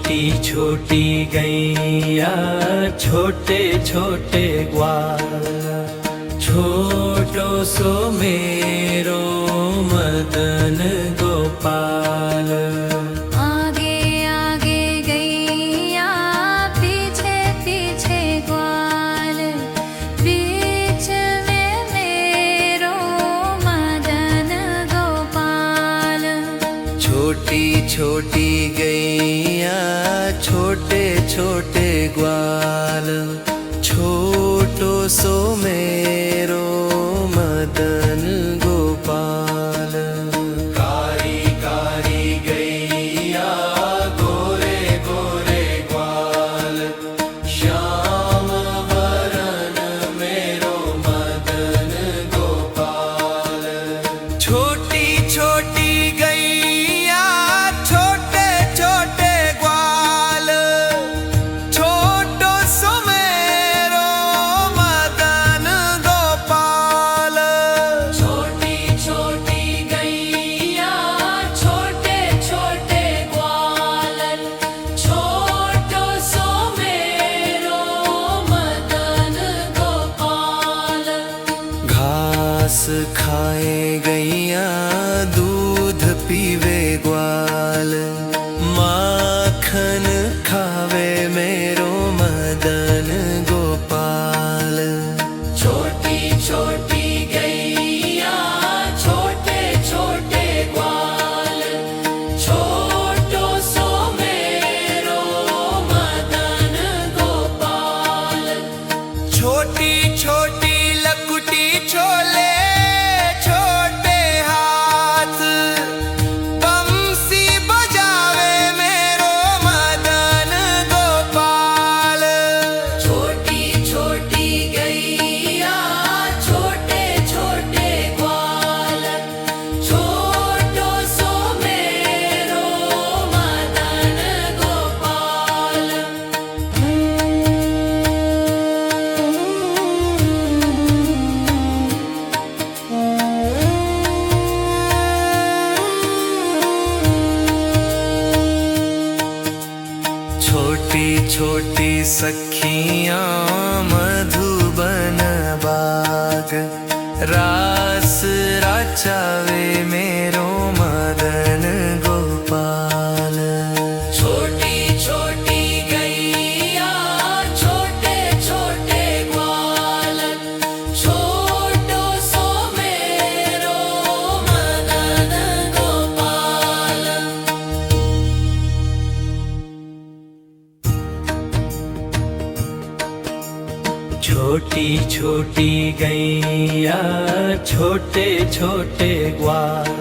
छोटी छोटी गैया छोटे छोटे ग्वाल, छोटो सो मेरो मदन गोपाल। आगे आगे गैया पीछे पीछे ग्वाल, बीच में मेरो मदन गोपाल। छोटी छोटी गैया छोटे छोटे ग्वाल, छोटो सो मेरो मदन गोपाल। कारी कारी गैया गोरे गोरे ग्वाल, श्याम वरन मेरो मदन गोपाल। छोटी छोटी गैया छोटे छोटे ग्वाल, छोटो सो मेरो मदन गोपाल। छोटी छोटी गैया छोटे छोटे ग्वाल, छोटो सो मेरो मदन गोपाल। घास खाए गैया दूध पीवे ग्वाल, माखन खावे मेरो मदन गोपाल। छोटी छोटी गैया छोटे छोटे ग्वाल, छोटो सो मेरो मदन गोपाल। छोटी छोटी लकुटी छोले छोटे हाथ, बंसी बजावे मेरो मदन गोपाल। छोटी छोटी गैया छोटे छोटे ग्वाल, छोटो सो मेरो मदन गोपाल। छोटी छोटी सखियां मधुबन बाग, रास राचावे मेरो मदन गोपाल। छोटी छोटी गैया छोटे छोटे ग्वाल, छोटो सो मेरो मदन गोपाल। छोटी छोटी गैया छोटे छोटे ग्वाल,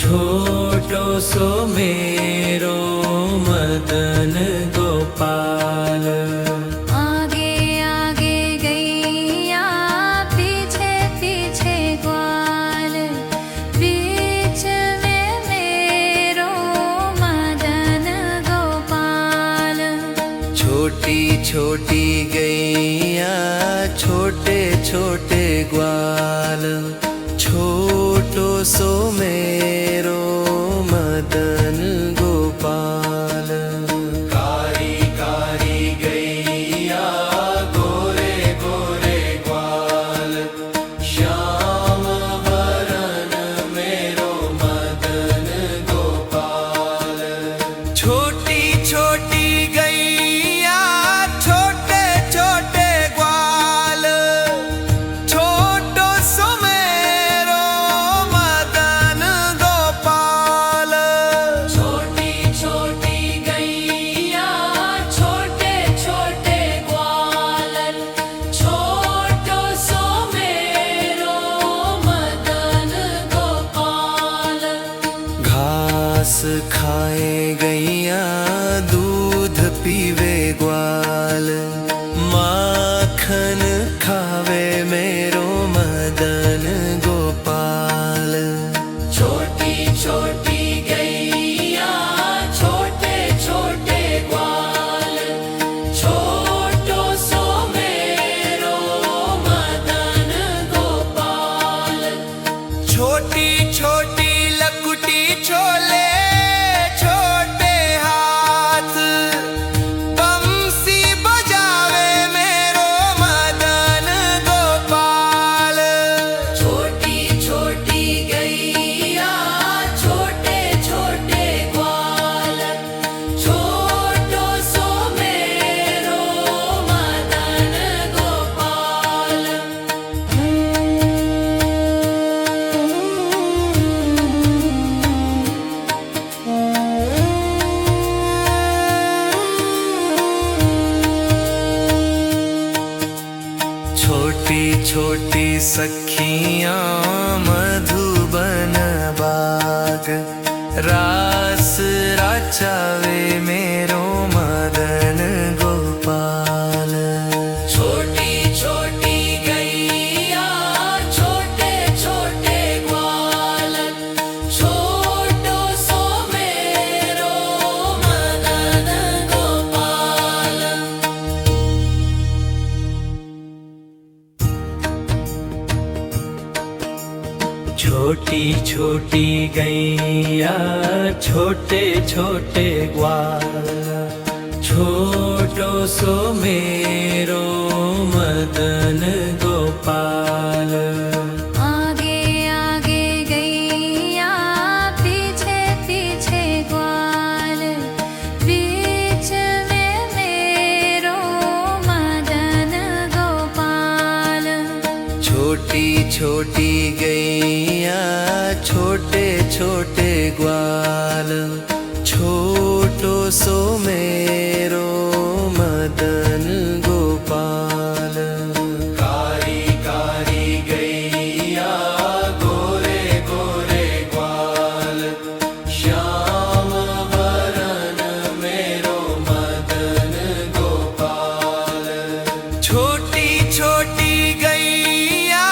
छोटो सो मेरो मदन गोपाल। आगे आगे गैया पीछे पीछे ग्वाल, बीच में मेरो मदन गोपाल। छोटी छोटी गैया छोटे छोटे ग्वाल, छोटो सो मेरो मदन गोपाल। कारी कारी गैया गोरे गोरे ग्वाल, श्याम वरन मेरो मदन गोपाल। छोटी छोटी गैया छोटे छोटे ग्वाल, छोटो सो मेरो मदन गोपाल। छोटी छोटी छोटी सखियां मधुबन बाग, रास राचावे मेरो मदन गोपाल। छोटी छोटी गैया छोटे छोटे ग्वाल, छोटो सो मेरो मदन गोपाल। छोटी छोटी गैया छोटे छोटे ग्वाल, छोटो सो मेरो मदन गोपाल। आगे आगे गैया पीछे पीछे ग्वाल, बीच में मेरो मदन गोपाल। छोटी छोटी गैया छोटे छोटे ग्वाल, छोटो सो मेरो मदन गोपाल। कारी कारी गैया गोरे गोरे ग्वाल, श्याम वरन मेरो मदन गोपाल। छोटी छोटी गैया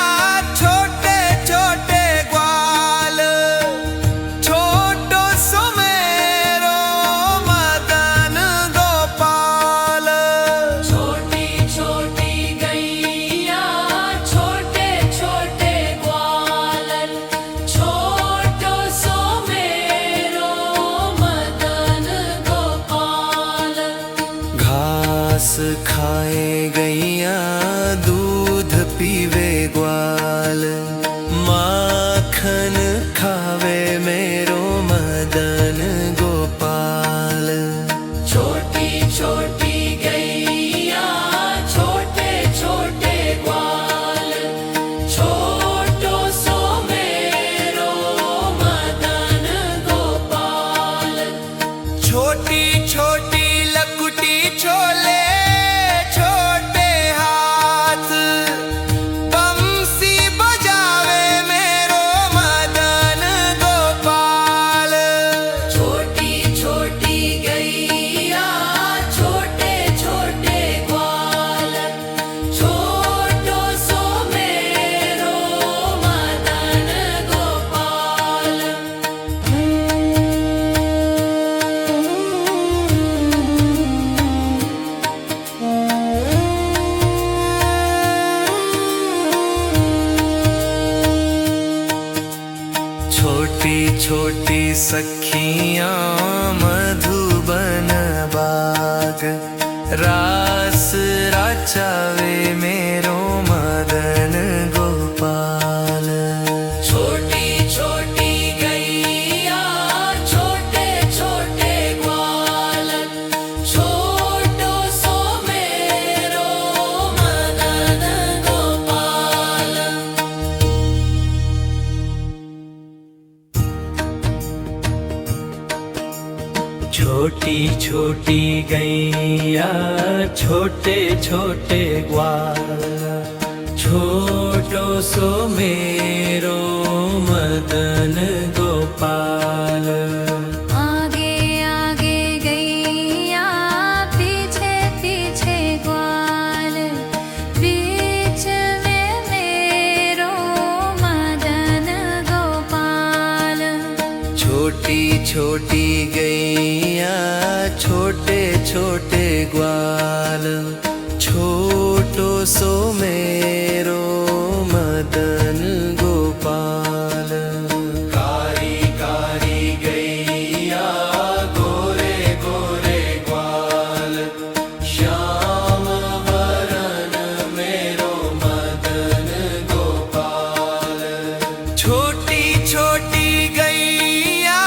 छोटे छोटे ग्वाल, छोटो सो मेरो मदन गोपाल। छोटी छोटी गैया छोटे छोटे ग्वाल, छोटो सो मेरो मदन गोपाल। घास खाए गैया दूध पीवे ग्वाल, माखन खावे मेरो मदन गोपाल। छोटी छोटी गैया छोटे छोटे ग्वाल, छोटो सो मेरो मदन गोपाल। छोटी छोटी लकुटी छोले छोटे हाथ, बंसी बजावे मेरो मदन गोपाल। छोटी छोटी गैया छोटे छोटे ग्वाल, छोटो सो मेरो मदन गोपाल। छोटी छोटी सखियां मधुबन बाग, रास राचावे मेरो मदन गोपाल। छोटी छोटी गैया छोटे छोटे ग्वाल, छोटो सो मेरो मदन गोपाल। छोटी छोटी गैया छोटे छोटे ग्वाल, छोटो सो मेरो मदन गोपाल। आगे आगे गैया पीछे पीछे ग्वाल, बीच में मेरो मदन गोपाल। छोटी छोटी गैया छोटे छोटे ग्वाल, छोटो सो मेरो मदन गोपाल। कारी कारी गैया गोरे गोरे ग्वाल, श्याम वरन मेरो मदन गोपाल। छोटी छोटी गैया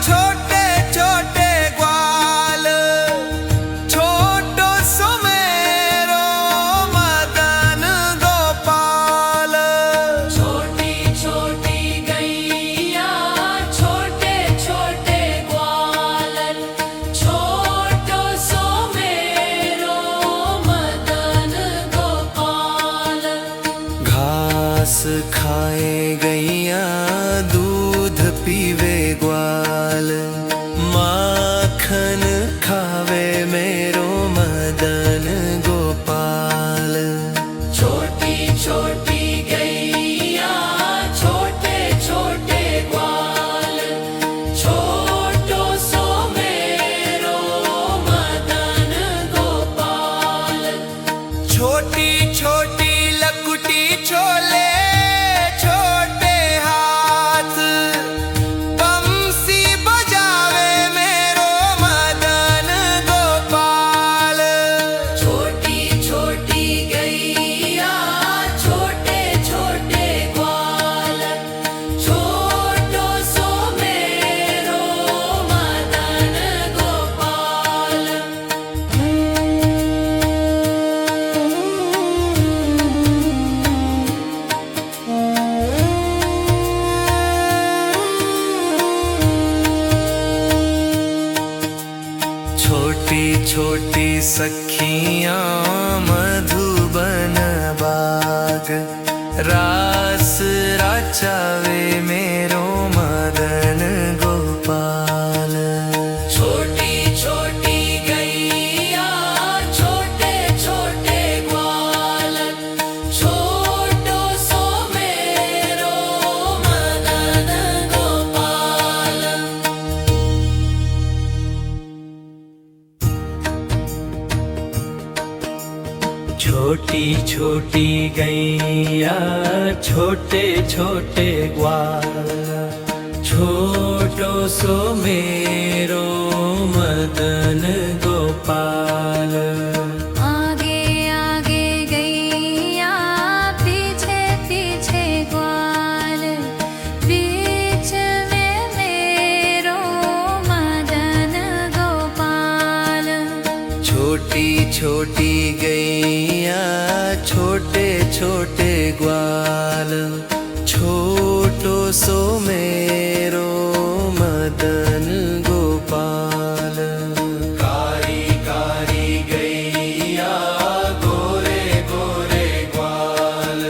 छोटे छोटे ग्वाल, छोटो सो मेरो मदन घास खाए गैया दूध पीवे ग्वाल माखन खावे मेरो मदन गोपाल। छोटी छोटी गैया छोटे छोटे ग्वाल छोटो सो मेरो मदन गोपाल। छोटी छोटी लकुटी छोले छोटे हाथ बंसी बजावे मेरो मदन गोपाल। छोटी छोटी गैया छोटे छोटे ग्वाल छोटो सो मेरो मदन गोपाल। छोटी छोटी सखियां मधुबन बाग रास राचावे मेरो मदन गोपाल। छोटी छोटी गैया छोटे छोटे ग्वाल छोटो सो मेरो मदन गोपाल। छोटी छोटी गैया छोटे छोटे ग्वाल छोटो सो मेरो मदन गोपाल। आगे आगे गैया पीछे पीछे ग्वाल बीच में मेरो मदन गोपाल। छोटी छोटी गैया छोटे छोटे ग्वाल छोटो सो मेरो मदन गोपाल। कारी कारी गैया गोरे गोरे ग्वाल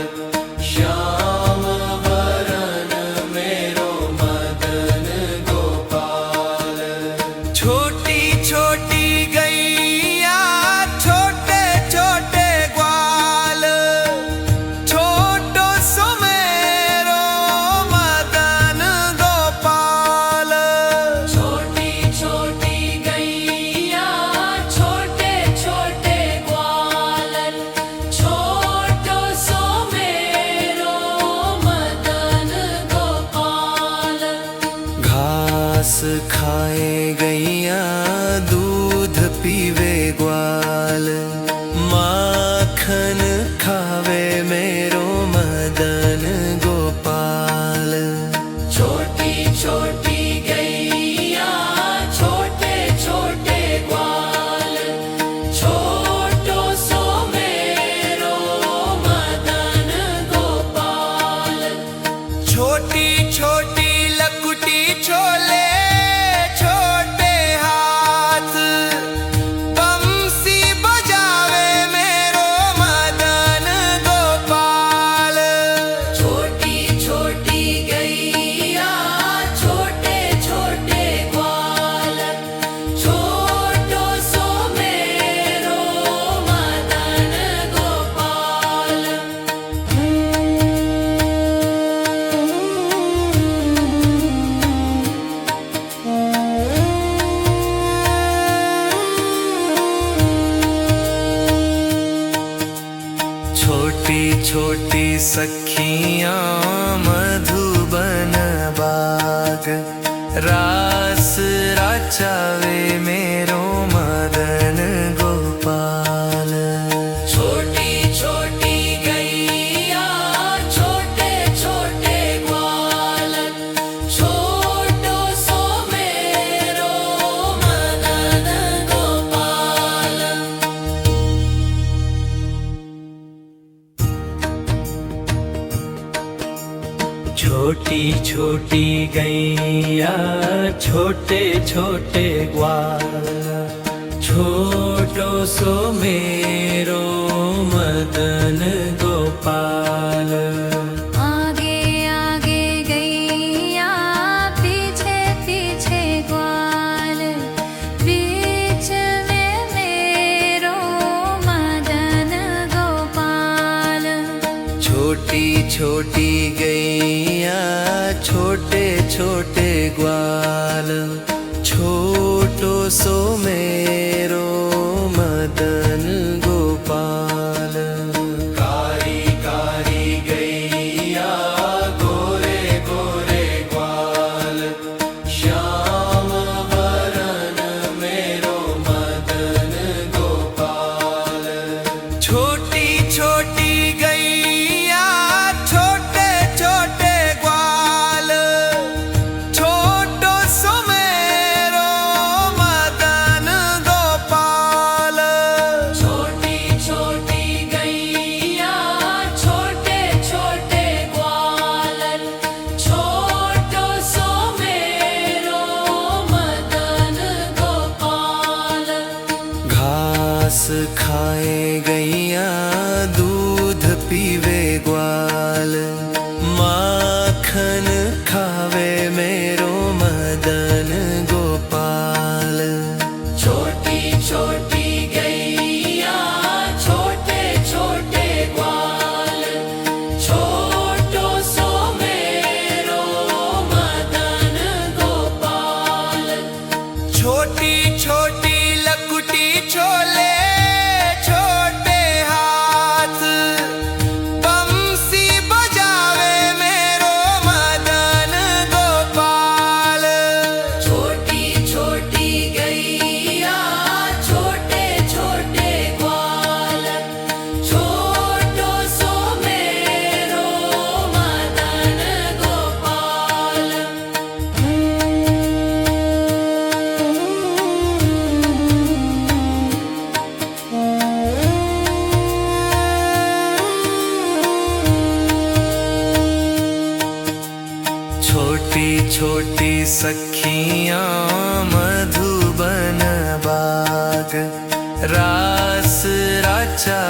श्याम वरन मेरो मदन गोपाल। छोटी छोटी गैया छोटे छोटे ग्वाल छोटो सो मेरो मदन गोपाल। छोटी छोटी गैया छोटे छोटे ग्वाल छोटो सो मेरो मदन गोपाल। घास खाए गैया दूध पीवे ग्वाल माखन खावे मेरो मदन गोपाल। छोटी छोटी गैया छोटे छोटे ग्वाल छोटो सो मेरो मदन गोपाल। छोटी छोटी लकुटी छोले छोटे हाथ बंसी बजावे मेरो मदन गोपाल। छोटी छोटी गैया छोटे छोटे ग्वाल छोटो सो मेरो मदन गोपाल। छोटी छोटी सखियां मधुबन बाग रास राचावे मेरो मदन गोपाल। छोटी छोटी गैया छोटे छोटे ग्वाल छोटो सो मेरो मदन गोपाल। छोटी छोटी गैया छोटे छोटे ग्वाल छोटो सो मेरो मदन गोपाल। छोटी छोटी गैया छोटे छोटे ग्वाल, छोटो सो मेरो मदन गोपाल। कारी कारी गैया गोरे गोरे ग्वाल, श्याम वरन मेरो मदन गोपाल। छोटी छोटी गैया छोटे छोटे ग्वाल, छोटो सो मेरो मदन गोपाल। छोटी छोटी गैया छोटे छोटे ग्वालन, छोटो सो मेरो मदन गोपाल। घास खाए गैया दूध पीवे ग्वाल, माखन खावे मेरो मदन गोपाल। छोटी छोटी गैया छोटे छोटे ग्वाल, छोटो सो मेरो मदन गोपाल। छोटी छोटी लकुटी छोले छोटे हाथ, बंसी बजावे मेरो मदन गोपाल। छोटी छोटी गैया छोटे छोटे ग्वाल, छोटो सो मेरो मदन गोपाल। छोटी छोटी सखियां मधुबन बाग, रास राचा